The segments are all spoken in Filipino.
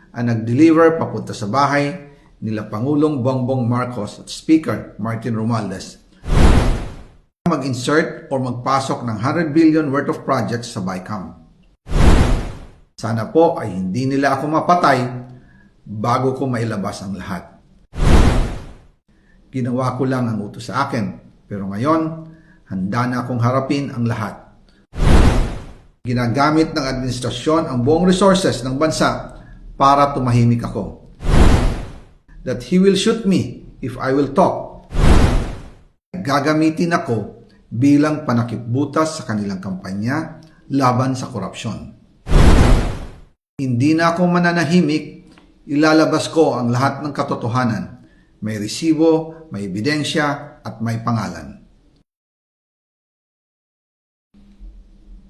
ang nag-deliver papunta sa bahay nila Pangulong Bongbong Marcos at Speaker Martin Romualdez mag-insert o magpasok ng 100 billion worth of projects sa BICAM. Sana po ay hindi nila ako mapatay bago ko mailabas ang lahat. Ginawa ko lang ang utos sa akin, pero ngayon, handa na akong harapin ang lahat. Ginagamit ng administrasyon ang buong resources ng bansa para tumahimik ako. That he will shoot me if I will talk. Gagamitin ako bilang panakipbutas sa kanilang kampanya laban sa korupsyon. Hindi na ako mananahimik, ilalabas ko ang lahat ng katotohanan. May resibo, may ebidensya, at may pangalan.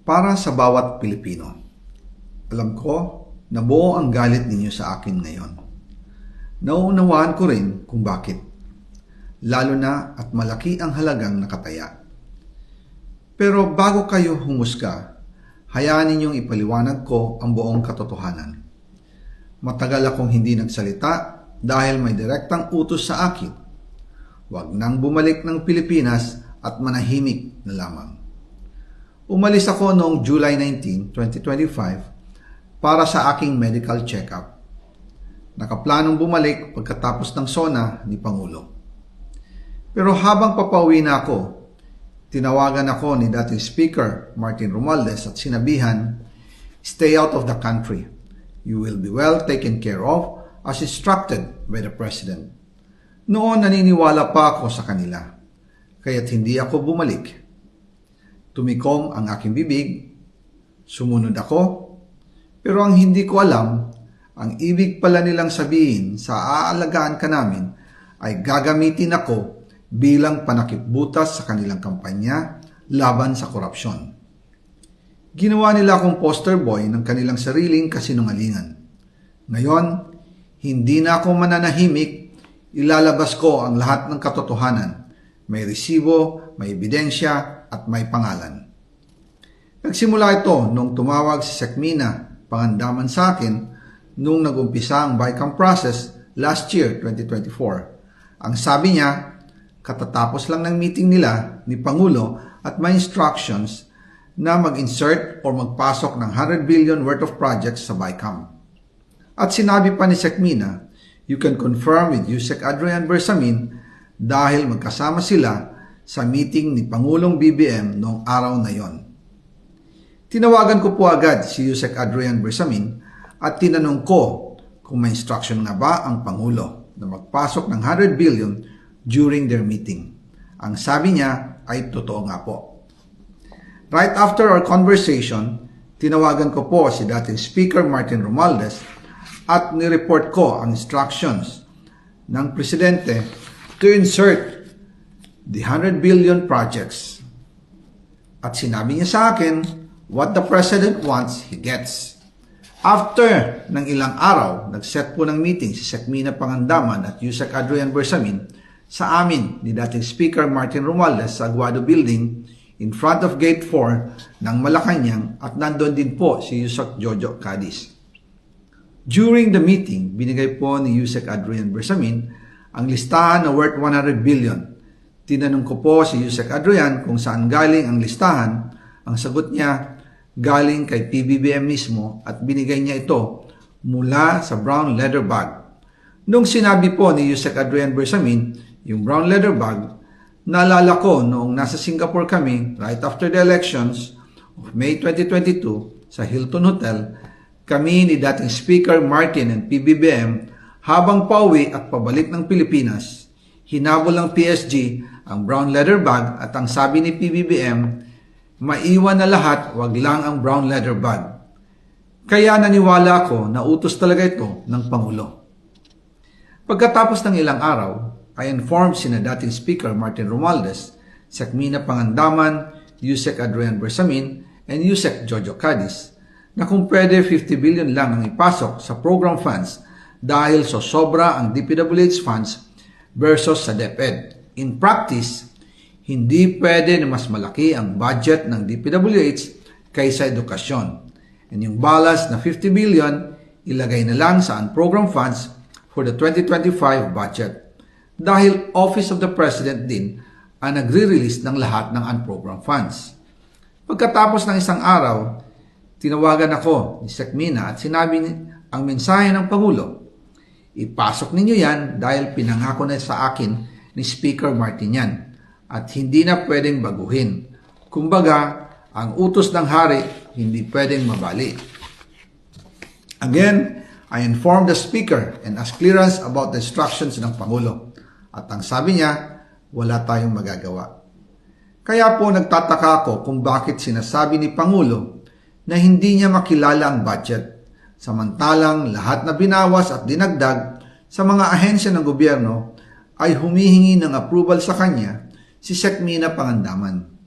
Para sa bawat Pilipino, alam ko na buo ang galit ninyo sa akin ngayon. Nauunawaan ko rin kung bakit. Lalo na at malaki ang halagang nakataya. Pero bago kayo humusga, hayaan ninyong ipaliwanag ko ang buong katotohanan. Matagal akong hindi nagsalita dahil may direktang utos sa akin. Huwag nang bumalik ng Pilipinas at manahimik na lamang. Umalis ako noong July 19, 2025 para sa aking medical check-up. Nakaplanong bumalik pagkatapos ng SONA ni Pangulo. Pero habang papauwi na ako, tinawagan ako ni dating Speaker Martin Romualdez at sinabihan, "Stay out of the country. You will be well taken care of as instructed by the President." Noon naniniwala pa ako sa kanila, kaya't hindi ako bumalik. Tumikom ang aking bibig, sumunod ako, pero ang hindi ko alam, ang ibig pala nilang sabihin sa aalagaan ka namin ay gagamitin ako bilang panakipbutas sa kanilang kampanya laban sa korupsyon. Ginawa nila akong poster boy ng kanilang sariling kasinungalingan. Ngayon, hindi na ako mananahimik, ilalabas ko ang lahat ng katotohanan. May resibo, may ebidensya, at may pangalan. Nagsimula ito nung tumawag si Sekmina Pangandaman sa akin nung nag-umpisa ang BICAM process last year, 2024. Ang sabi niya, katatapos lang ng meeting nila ni Pangulo at may instructions na mag-insert o magpasok ng 100 billion worth of projects sa BICAM. At sinabi pa ni Sekmina, you can confirm with Yusek Adrian Bersamin dahil magkasama sila sa meeting ni Pangulong BBM noong araw na yon. Tinawagan ko po agad si Yusek Adrian Bersamin at tinanong ko kung may instruction nga ba ang Pangulo na magpasok ng 100 billion during their meeting. Ang sabi niya ay totoo nga po. Right after our conversation, tinawagan ko po si dating Speaker Martin Romualdez at nireport ko ang instructions ng Presidente to insert the 100 billion projects. At sinabi niya sa akin, what the President wants, he gets. After ng ilang araw, nag-set po ng meeting si Sekmina Pangandaman at Yusek Adrian Bersamin sa amin ni dating Speaker Martin Romualdez sa Aguado Building in front of Gate 4 ng Malacanang at nandun din po si Yusek Jojo Cadiz. During the meeting, binigay po ni Yusek Adrian Bersamin ang listahan na worth 100 billion. Tinanong ko po si Yusek Adrian kung saan galing ang listahan. Ang sagot niya, galing kay PBBM mismo at binigay niya ito mula sa brown leather bag. Nung sinabi po ni Yusek Adrian Bersamin, yung brown leather bag, naalala ko noong nasa Singapore kami right after the elections of May 2022 sa Hilton Hotel, kami ni dating Speaker Martin and PBBM habang pauwi at pabalik ng Pilipinas, hinabol ng PSG ang brown leather bag at ang sabi ni PBBM, maiwan na lahat, wag lang ang brown leather bag. Kaya naniwala ako na utos talaga ito ng Pangulo. Pagkatapos ng ilang araw, I informed sina dating Speaker Martin Romualdez, Sekmina Pangandaman, Yusek Adrian Bersamin, and Yusek Jojo Cadiz na kung pwede 50 billion lang ang ipasok sa program funds dahil so sobra ang DPWH funds versus sa DepEd. In practice, hindi pwede na mas malaki ang budget ng DPWH kaysa edukasyon. And yung balance na 50 billion, ilagay na lang sa unprogrammed funds for the 2025 budget. Dahil Office of the President din ang nagre-release ng lahat ng unprogrammed funds. Pagkatapos ng isang araw, tinawagan ako ni Sec Mina at sinabi ang mensahe ng Pangulo. Ipasok ninyo yan dahil pinangako na sa akin ni Speaker Martin yan at hindi na pwedeng baguhin. Kumbaga, ang utos ng hari hindi pwedeng mabali. Again, I informed the Speaker and asked clearance about the instructions ng Pangulo. At ang sabi niya, wala tayong magagawa. Kaya po nagtataka ako kung bakit sinasabi ni Pangulo na hindi niya makilala ang budget, samantalang lahat na binawas at dinagdag sa mga ahensya ng gobyerno ay humihingi ng approval sa kanya si Sec Mina Pangandaman.